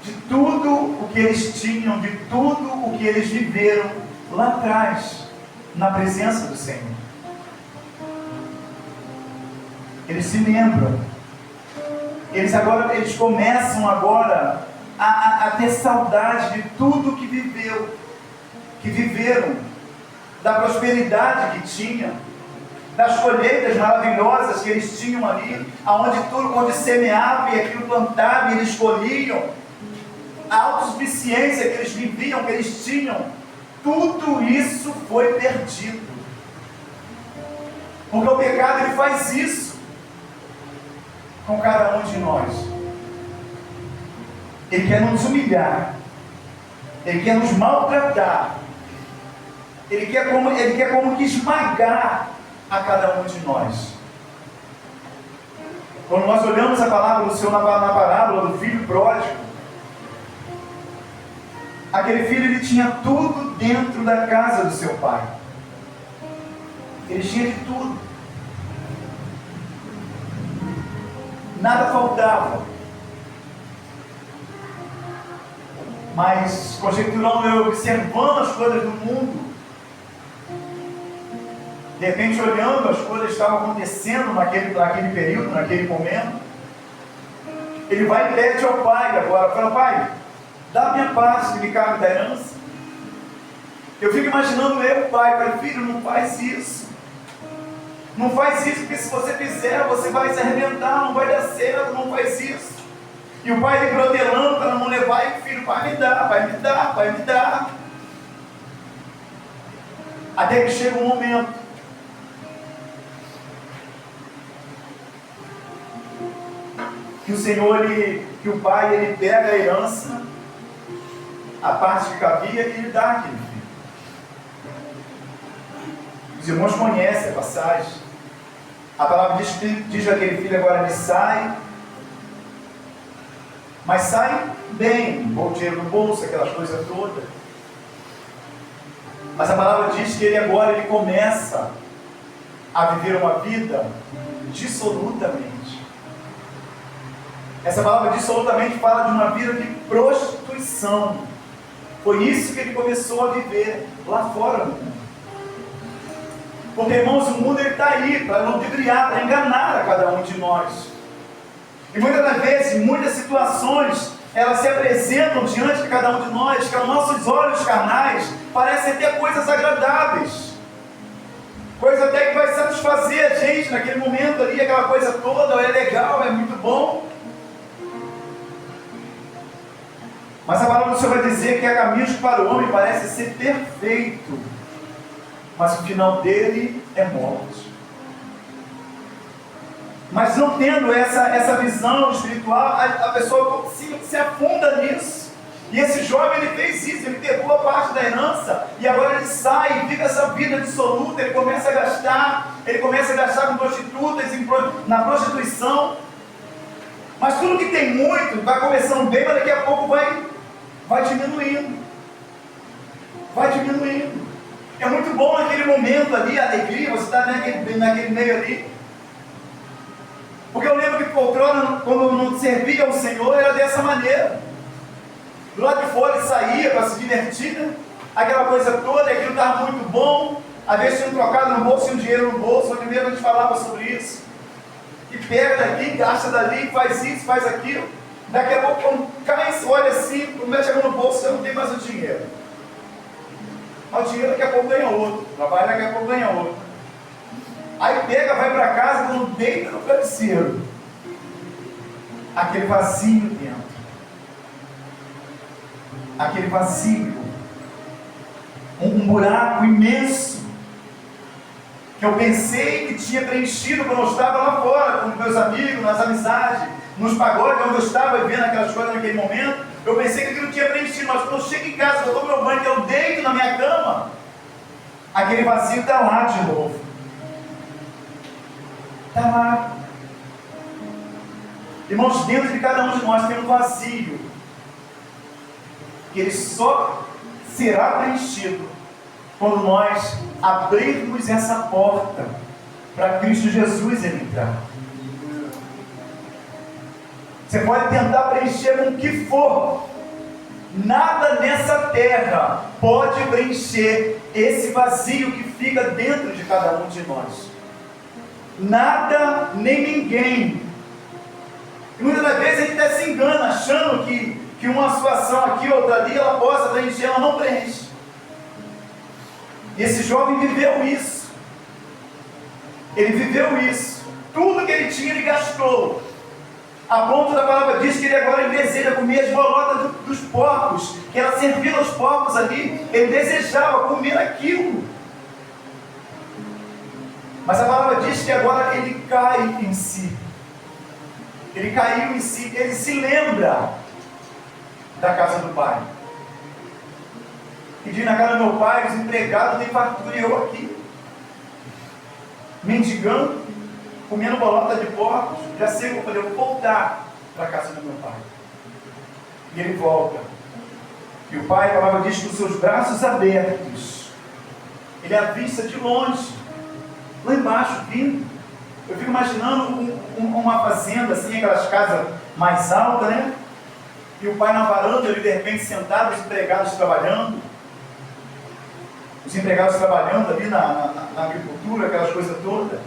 A: de tudo o que eles tinham, de tudo o que eles viveram lá atrás, na presença do Senhor. Eles se lembram. Eles começam agora a ter saudade de tudo que viveram, da prosperidade que tinham, das colheitas maravilhosas que eles tinham ali, onde semeavam e aquilo plantava e eles colhiam, a autossuficiência que eles viviam, que eles tinham, tudo isso foi perdido. Porque o pecado ele faz isso com cada um de nós. Ele quer nos humilhar, ele quer nos maltratar, ele quer como que esmagar a cada um de nós. Quando nós olhamos a palavra do Senhor na parábola do filho pródigo, aquele filho ele tinha tudo dentro da casa do seu pai. Ele tinha de tudo. Nada faltava. Mas, conjecturando, eu observando as coisas do mundo, de repente olhando as coisas que estavam acontecendo naquele período, naquele momento, ele vai e pede ao pai agora, fala: pai, dá minha parte que me cabe da herança. Eu fico imaginando o pai, falei: filho, não faz isso. Não faz isso, porque se você fizer, você vai se arrebentar, não vai dar certo, não faz isso. E o pai ele protelando para não levar, e o filho: vai me dar, vai me dar, vai me dar. Até que chega um momento que o Senhor, que o pai, ele pega a herança, a parte que cabia, e ele dá aquele filho. Os irmãos conhecem a passagem. A palavra diz que aquele filho agora ele sai, mas sai bem, com o dinheiro no bolso, aquelas coisas todas. Mas a palavra diz que ele agora ele começa a viver uma vida dissolutamente. Essa palavra dissolutamente fala de uma vida de prostituição. Foi isso que ele começou a viver lá fora do mundo. Porque, irmãos, o mundo está aí para ludibriar, para enganar a cada um de nós. E muitas das vezes, muitas situações, elas se apresentam diante de cada um de nós, que aos nossos olhos carnais parecem ter coisas agradáveis, coisa até que vai satisfazer a gente naquele momento ali, aquela coisa toda, é legal, é muito bom. Mas a palavra do Senhor vai dizer que há caminhos que para o homem parece ser perfeito, mas o final dele é morte. Mas não tendo essa visão espiritual, a pessoa se afunda nisso. E esse jovem, ele fez isso, ele pegou a parte da herança, e agora ele sai, vive essa vida dissoluta, ele começa a gastar com prostitutas, na prostituição. Mas tudo que tem muito, vai começando bem, mas daqui a pouco vai diminuindo. Vai diminuindo. É muito bom naquele momento ali, a alegria, você está naquele meio ali. Porque eu lembro que outrora, quando não servia ao Senhor, era dessa maneira. Do lado de fora ele saía para se divertir, né? Aquela coisa toda, aquilo estava muito bom. Às vezes tinha um trocado no bolso e um dinheiro no bolso. Onde mesmo a gente falava sobre isso. E pega daqui, gasta dali, faz isso, faz aquilo. Daqui a pouco, quando cai, olha assim, quando vai chegar no bolso, você não tem mais o dinheiro. Mas o dinheiro daqui a pouco ganha outro. Trabalha, daqui a pouco ganha outro. Aí pega, vai para casa, quando deita no travesseiro, aquele vazio dentro, aquele vazio, um buraco imenso, que eu pensei que tinha preenchido quando eu estava lá fora, com meus amigos, nas amizades, nos pagodes, onde eu estava vendo aquelas coisas naquele momento. Eu pensei que aquilo tinha preenchido, mas quando eu chego em casa, eu dou meu banho, eu deito na minha cama, aquele vazio está lá de novo. Está lá. Irmãos, dentro de cada um de nós tem um vazio, que ele só será preenchido quando nós abrirmos essa porta para Cristo Jesus entrar. Você pode tentar preencher com o que for, nada nessa terra pode preencher esse vazio que fica dentro de cada um de nós. Nada nem ninguém. E muitas das vezes a gente até se engana, achando que uma situação aqui, outra ali, ela possa preencher, ela não preenche. E esse jovem viveu isso. Ele viveu isso. Tudo que ele tinha, ele gastou. A ponto da palavra diz que ele agora deseja comer as bolotas dos porcos, que era servir aos porcos ali. Ele desejava comer aquilo. Mas a palavra diz que agora ele cai em si. Ele caiu em si, ele se lembra da casa do pai. E diz: na casa do meu pai, os empregados têm fartura e eu aqui, mendigando, comendo bolota de porcos. Já sei o que eu falei, eu vou voltar para a casa do meu pai. E ele volta. E o pai, a palavra diz, com os seus braços abertos, ele avista de longe, lá embaixo, vindo. Eu fico imaginando uma fazenda assim, aquelas casas mais altas, né? E o pai na varanda, ele de repente sentado, os empregados trabalhando. Os empregados trabalhando ali na agricultura, aquelas coisas todas.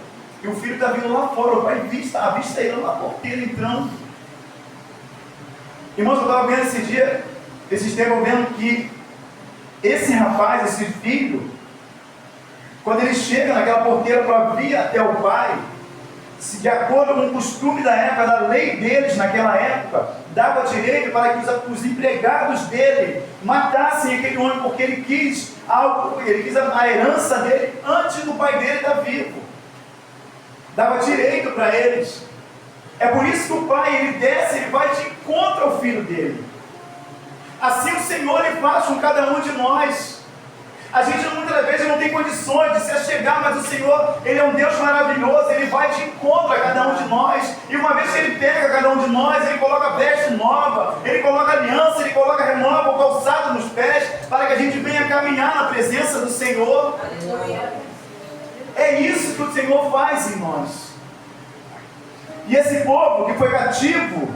A: E o filho está vindo lá fora, o pai avista ele lá na porteira entrando. Irmãos, eu estava vendo esses tempos, vendo que esse rapaz, esse filho, quando ele chega naquela porteira para vir até o pai, se de acordo com o costume da época, da lei deles naquela época, dava direito para que os empregados dele matassem aquele homem, porque ele quis a herança dele antes do pai dele estar vivo. Dava direito para eles. É por isso que o pai, ele desce, ele vai de encontro ao filho dele. Assim o Senhor, ele faz com cada um de nós. A gente muitas vezes não tem condições de se achegar, mas o Senhor, ele é um Deus maravilhoso, ele vai de encontro a cada um de nós. E uma vez que ele pega cada um de nós, ele coloca veste nova, ele coloca aliança, ele renova o calçado nos pés, para que a gente venha caminhar na presença do Senhor. Aleluia. É isso que o Senhor faz em nós. E esse povo que foi cativo,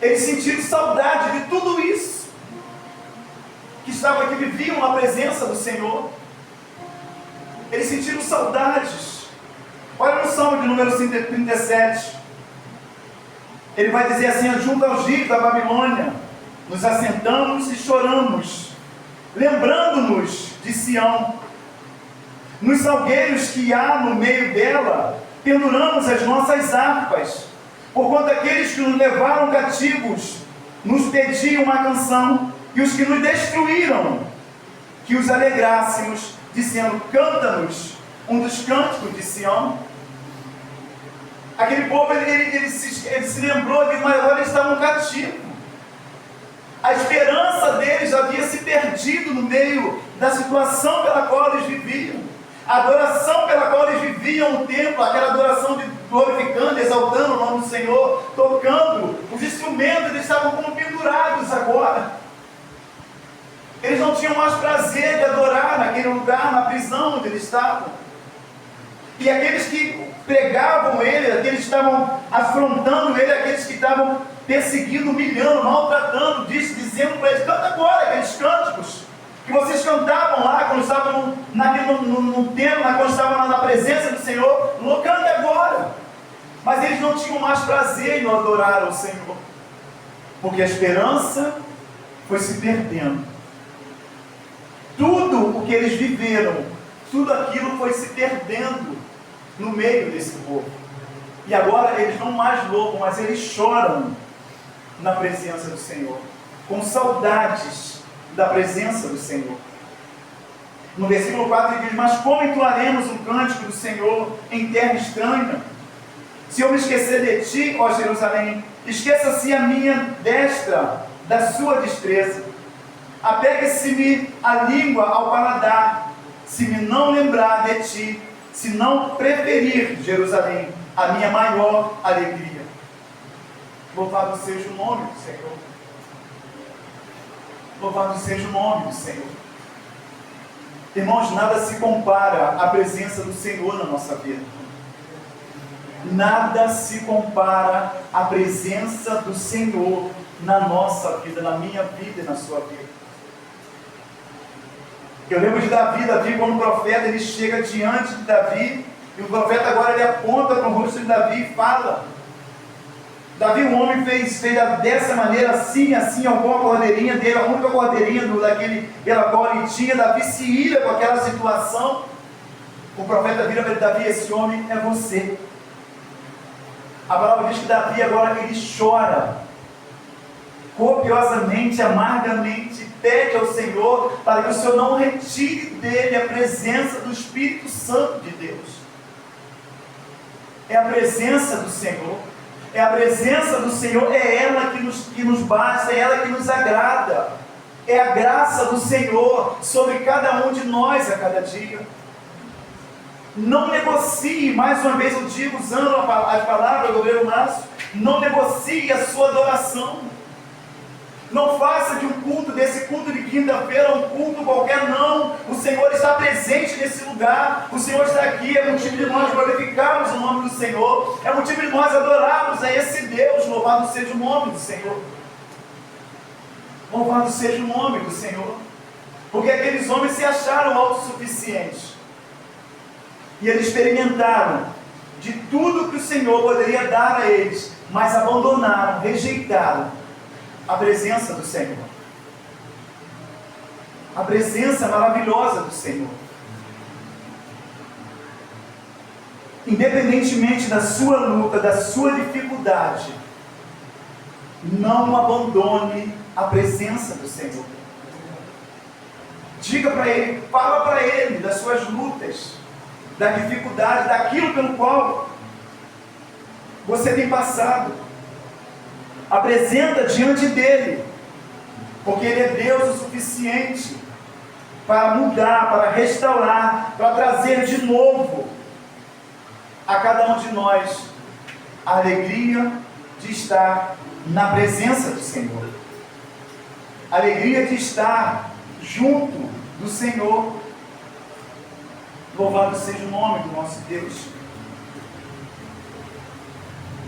A: eles sentiram saudade de tudo isso, que estavam aqui, viviam na presença do Senhor. Eles sentiram saudades. Olha no Salmo de número 37. Ele vai dizer assim: junto aos rios da Babilônia, nos assentamos e choramos, lembrando-nos de Sião. Nos salgueiros que há no meio dela, penduramos as nossas harpas, porquanto aqueles que nos levaram cativos nos pediam uma canção, e os que nos destruíram, que os alegrássemos, dizendo: canta-nos um dos cânticos de Sião. Aquele povo, ele se lembrou de, mas agora eles estavam cativos. A esperança deles havia se perdido no meio da situação pela qual eles viviam. A adoração pela qual eles viviam no templo, aquela adoração de glorificando, exaltando o nome do Senhor, tocando, os instrumentos, eles estavam como pendurados agora. Eles não tinham mais prazer de adorar naquele lugar, na prisão onde eles estavam. E aqueles que pregavam ele, aqueles que estavam afrontando ele, aqueles que estavam perseguindo, humilhando, maltratando, dizendo para eles: canta agora aqueles cânticos que vocês cantavam lá quando estavam no templo, quando estavam na presença do Senhor, canta agora. Mas eles não tinham mais prazer em adorar ao Senhor, porque a esperança foi se perdendo. Tudo o que eles viveram, tudo aquilo foi se perdendo no meio desse povo. E agora eles não mais louvam, mas eles choram na presença do Senhor, com saudades da presença do Senhor. No versículo 4 ele diz: mas como entoaremos um cântico do Senhor em terra estranha? Se eu me esquecer de ti, ó Jerusalém, esqueça-se a minha destra da sua destreza. Apegue-se-me a língua ao paladar, se me não lembrar de ti, se não preferir Jerusalém, a minha maior alegria. Louvado seja o nome do Senhor. Louvado seja o nome do Senhor. Irmãos, nada se compara à presença do Senhor na nossa vida. Nada se compara à presença do Senhor na nossa vida, na minha vida e na sua vida. Eu lembro de Davi, como profeta, ele chega diante de Davi, e o profeta agora ele aponta para o rosto de Davi e fala: Davi, um homem, fez dessa maneira, assim, com a cordeirinha dele, a única cordeirinha pela qual ele tinha. Davi se ira com aquela situação. O profeta vira para ele: Davi, esse homem é você. A palavra diz que Davi agora ele chora copiosamente, amargamente, pede ao Senhor para que o Senhor não retire dele a presença do Espírito Santo de Deus. É a presença do Senhor. É a presença do Senhor, é ela que nos basta, é ela que nos agrada. É a graça do Senhor sobre cada um de nós a cada dia. Não negocie, mais uma vez eu digo, usando as palavras do obreiro Márcio, não negocie a sua adoração. Não faça de um culto, desse culto de quinta-feira, um culto qualquer, não. O Senhor está presente nesse lugar. O Senhor está aqui. É motivo de nós glorificarmos o nome do Senhor. É motivo de nós adorarmos a esse Deus. Louvado seja o nome do Senhor. Louvado seja o nome do Senhor. Porque aqueles homens se acharam autossuficientes. E eles experimentaram de tudo que o Senhor poderia dar a eles, mas abandonaram, rejeitaram a presença do Senhor. A presença maravilhosa do Senhor. Independentemente da sua luta, da sua dificuldade, não abandone a presença do Senhor. Diga para Ele, fala para Ele das suas lutas, da dificuldade, daquilo pelo qual você tem passado. Apresenta diante dele, porque ele é Deus o suficiente para mudar, para restaurar, para trazer de novo a cada um de nós a alegria de estar na presença do Senhor, a alegria de estar junto do Senhor. Louvado seja o nome do nosso Deus.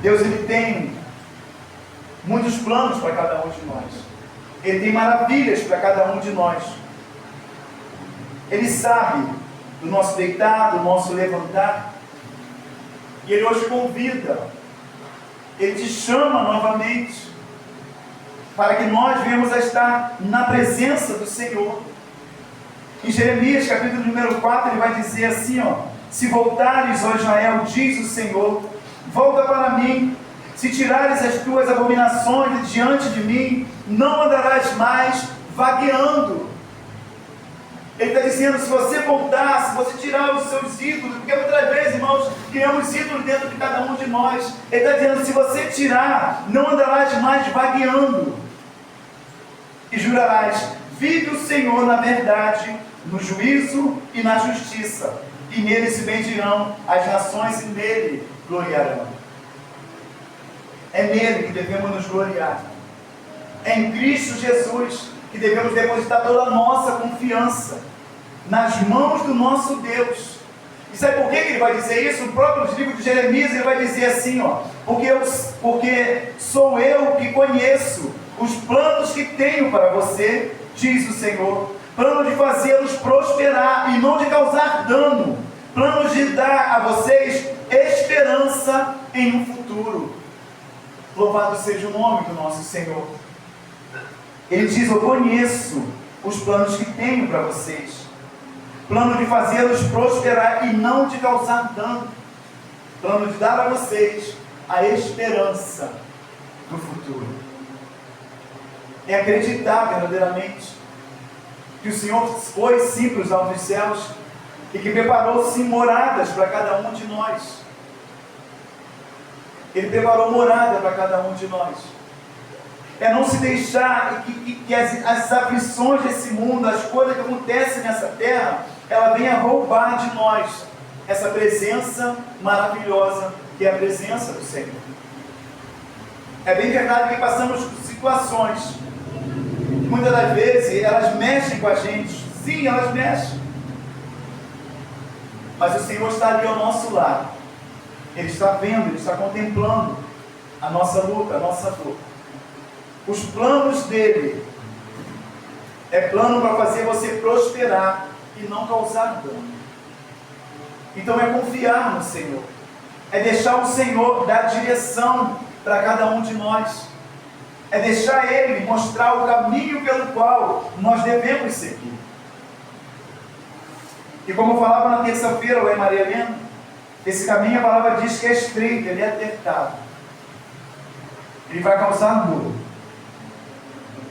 A: Deus, Ele tem muitos planos para cada um de nós. Ele tem maravilhas para cada um de nós. Ele sabe do nosso deitar, do nosso levantar. E Ele hoje convida Ele te chama novamente para que nós venhamos a estar na presença do Senhor. Em Jeremias, capítulo número 4, ele vai dizer assim, ó: se voltares, ó Israel, diz o Senhor, volta para mim. Se tirares as tuas abominações de diante de mim, não andarás mais vagueando. Ele está dizendo, se você voltar, se você tirar os seus ídolos, porque muitas vezes, irmãos, criamos ídolos dentro de cada um de nós. Ele está dizendo, se você tirar, não andarás mais vagueando. E jurarás, vive o Senhor na verdade, no juízo e na justiça. E nele se bendirão as nações e nele gloriarão. É nele que devemos nos gloriar. É em Cristo Jesus que devemos depositar toda a nossa confiança nas mãos do nosso Deus. E sabe por que ele vai dizer isso? No próprio livro de Jeremias ele vai dizer assim, ó: porque sou eu que conheço os planos que tenho para você, diz o Senhor, plano de fazê-los prosperar e não de causar dano, planos de dar a vocês esperança em um futuro. Louvado seja o nome do nosso Senhor. Ele diz, eu conheço os planos que tenho para vocês, plano de fazê-los prosperar e não de causar dano, plano de dar a vocês a esperança do futuro. É acreditar verdadeiramente que o Senhor foi sim para os altos céus e que preparou sim moradas para cada um de nós. Ele preparou morada para cada um de nós. É não se deixar que as aflições desse mundo, as coisas que acontecem nessa terra, ela venha roubar de nós essa presença maravilhosa que é a presença do Senhor. É bem verdade que passamos por situações, muitas das vezes elas mexem com a gente. Sim, elas mexem. Mas o Senhor está ali ao nosso lado. Ele está vendo, Ele está contemplando a nossa luta, a nossa dor. Os planos dele é plano para fazer você prosperar e não causar dano. Então é confiar no Senhor, é deixar o Senhor dar direção para cada um de nós, é deixar Ele mostrar o caminho pelo qual nós devemos seguir. E como eu falava na terça-feira, lá em Maria Helena, esse caminho, a palavra diz que é estreito, ele é apertado. Ele vai causar dor.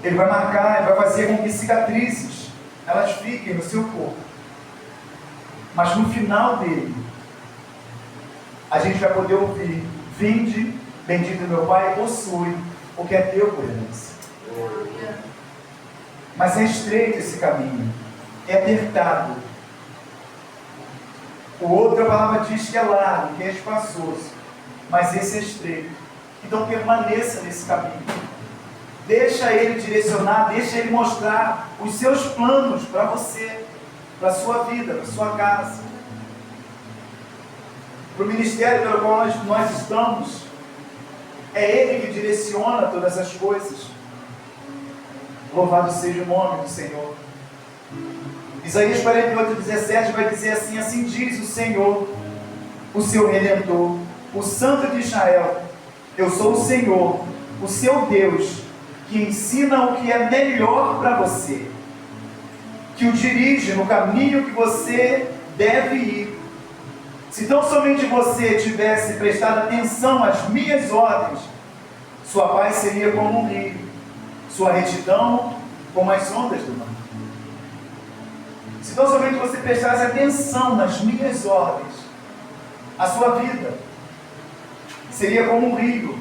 A: Ele vai marcar, ele vai fazer com que cicatrizes elas fiquem no seu corpo. Mas no final dele, a gente vai poder ouvir: vinde, bendito meu Pai, possui o que é teu por herança. Mas é estreito esse caminho, é apertado. O outro, a palavra diz que é largo, que é espaçoso, mas esse é estreito. Então permaneça nesse caminho. Deixa Ele direcionar, deixa Ele mostrar os seus planos para você, para a sua vida, para a sua casa, para o ministério pelo qual nós estamos. É Ele que direciona todas as coisas. Louvado seja o nome do Senhor. Isaías 48:17 vai dizer assim: assim diz o Senhor, o seu Redentor, o Santo de Israel: eu sou o Senhor, o seu Deus, que ensina o que é melhor para você, que o dirige no caminho que você deve ir. Se tão somente você tivesse prestado atenção às minhas ordens, sua paz seria como um rio, sua retidão como as ondas do mar. Se tão somente você prestasse atenção nas minhas ordens, a sua vida seria como um rio,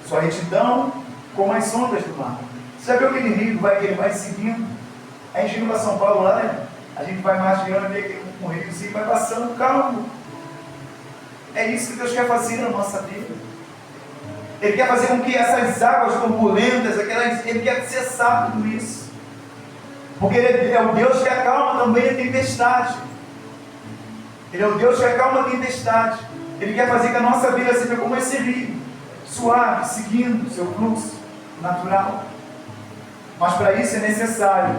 A: sua retidão como as ondas do mar. Você já viu aquele rio que ele vai seguindo? A gente indo para São Paulo lá, né? A gente vai margeando meio um riozinho, vai passando calmo. É isso que Deus quer fazer na nossa vida. Ele quer fazer com que essas águas turbulentas, Ele quer cessar tudo isso. Porque Ele é o Deus que acalma também a tempestade. Ele é o Deus que acalma a tempestade. Ele quer fazer que a nossa vida seja como esse rio, suave, seguindo o seu fluxo natural. Mas para isso é necessário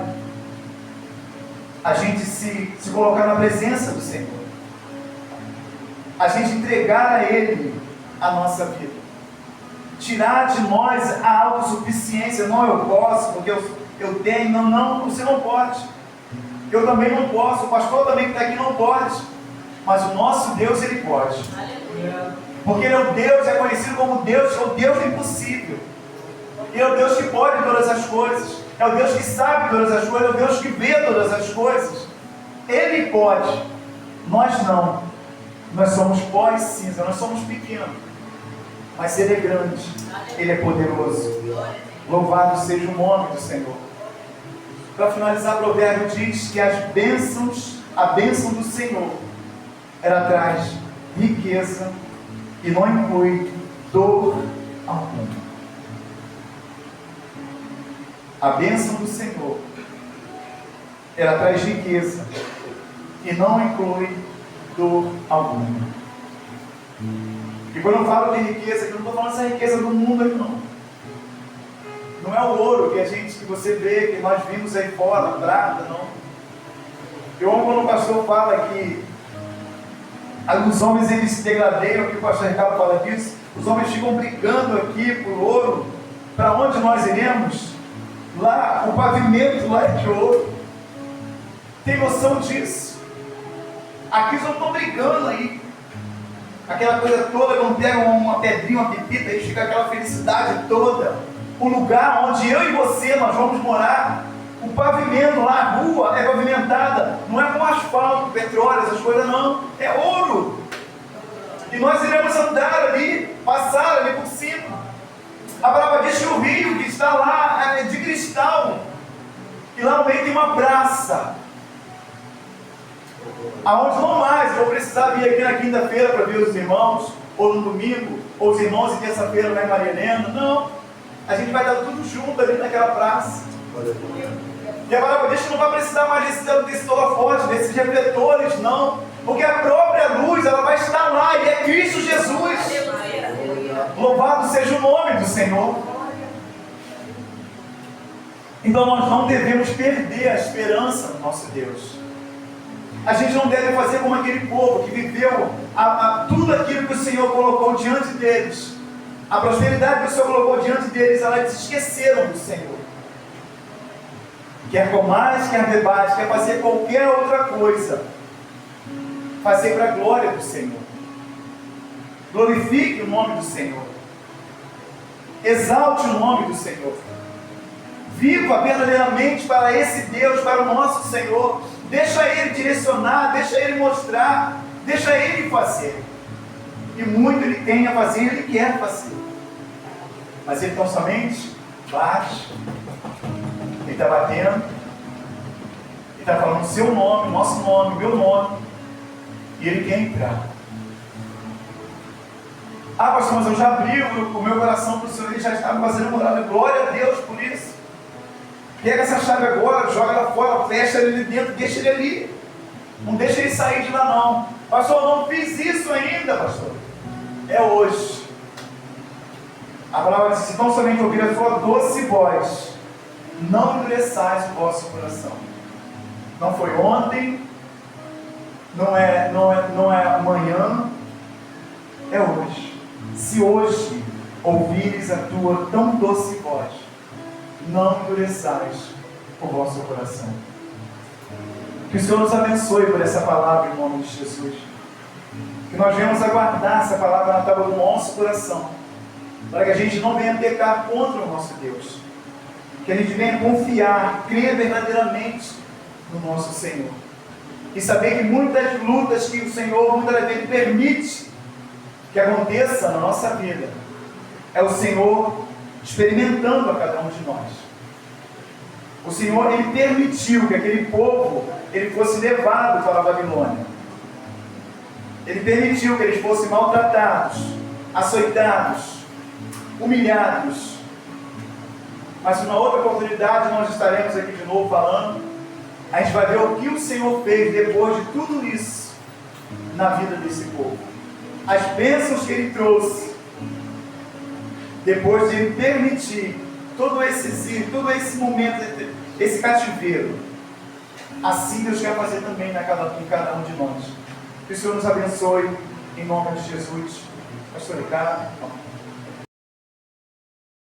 A: a gente se colocar na presença do Senhor, a gente entregar a Ele a nossa vida. tirar de nós a autossuficiência. Não, eu posso, porque eu tenho. Não, você não pode. Eu também não posso, o pastor também que está aqui não pode. Mas o nosso Deus, Ele pode. Porque Ele é o Deus, é conhecido como Deus, é o Deus do impossível. Ele é o Deus que pode todas as coisas. É o Deus que sabe todas as coisas, é o Deus que vê todas as coisas. Ele pode, nós não. Nós somos pó e cinza, nós somos pequenos. Mas Ele é grande, Ele é poderoso. Louvado seja o nome do Senhor. Para finalizar, o provérbio diz que a bênção do Senhor, ela traz riqueza e não inclui dor alguma. A bênção do Senhor, ela traz riqueza e não inclui dor alguma. E quando eu falo de riqueza, eu não estou falando dessa riqueza do mundo aí não. Não é o ouro que você vê, que nós vimos aí fora, prata, não. Eu amo quando o pastor fala que os homens eles se degradeiam, que o pastor Ricardo fala disso, os homens ficam brigando aqui por ouro. Para onde nós iremos? Lá, o pavimento lá é de ouro. Tem noção disso? Aqui eles não estão brigando aí. Aquela coisa toda, quando pegam uma pedrinha, uma pepita, aí fica aquela felicidade toda. O lugar onde eu e você, nós vamos morar, o pavimento lá, a rua é pavimentada, não é com asfalto, petróleo, essas coisas não, é ouro. E nós iremos andar ali, passar ali por cima. A palavra diz que o rio que está lá é de cristal, e lá no meio tem uma praça, aonde não mais vou precisar vir aqui na quinta-feira para ver os irmãos, ou no domingo, ou os irmãos em terça-feira lá em Maria Helena, não. A gente vai estar tudo junto ali naquela praça. E a palavra diz que não vai precisar mais desse holofote, desses refletores, não. Porque a própria luz, ela vai estar lá, e é Cristo Jesus. Louvado seja o nome do Senhor. Então nós não devemos perder a esperança no nosso Deus. A gente não deve fazer como aquele povo que viveu tudo aquilo que o Senhor colocou diante deles. A prosperidade que o Senhor colocou diante deles, elas se esqueceram do Senhor. Quer comais, quer bebais, quer fazer qualquer outra coisa, fazer para a glória do Senhor. Glorifique o nome do Senhor. Exalte o nome do Senhor. Viva verdadeiramente para esse Deus, para o nosso Senhor. Deixa Ele direcionar, deixa Ele mostrar, deixa Ele fazer. E muito Ele tem a fazer, Ele quer fazer. Mas Ele tão somente bate. Ele está batendo. Ele está falando o seu nome, nosso nome, meu nome. E Ele quer entrar. Ah, pastor, mas eu já abri o meu coração para o Senhor. Ele já está fazendo morada. Glória a Deus por isso. Pega essa chave agora, joga ela fora, fecha ele ali dentro, deixa ele ali. Não deixa ele sair de lá não. Pastor, eu não fiz isso ainda, pastor. É hoje. A palavra diz: se tão somente ouvir a sua doce voz, não endureçais o vosso coração. Não foi ontem, não é amanhã, é hoje. Se hoje ouvires a tua tão doce voz, não endureçais o vosso coração. Que o Senhor nos abençoe por essa palavra em nome de Jesus. Que nós venhamos aguardar essa palavra na tábua do nosso coração, para que a gente não venha pecar contra o nosso Deus. Que a gente venha confiar, crer verdadeiramente no nosso Senhor. E saber que muitas lutas que o Senhor muitas vezes permite que aconteça na nossa vida, é o Senhor experimentando a cada um de nós. O Senhor, Ele permitiu que aquele povo ele fosse levado para a Babilônia. Ele permitiu que eles fossem maltratados, açoitados, humilhados. Mas numa outra oportunidade nós estaremos aqui de novo falando. A gente vai ver o que o Senhor fez depois de tudo isso na vida desse povo. As bênçãos que Ele trouxe depois de Ele permitir todo esse exílio, todo esse momento, esse cativeiro. Assim Deus quer fazer também em cada um de nós. Que o Senhor nos abençoe em nome de Jesus. Pastor Ricardo.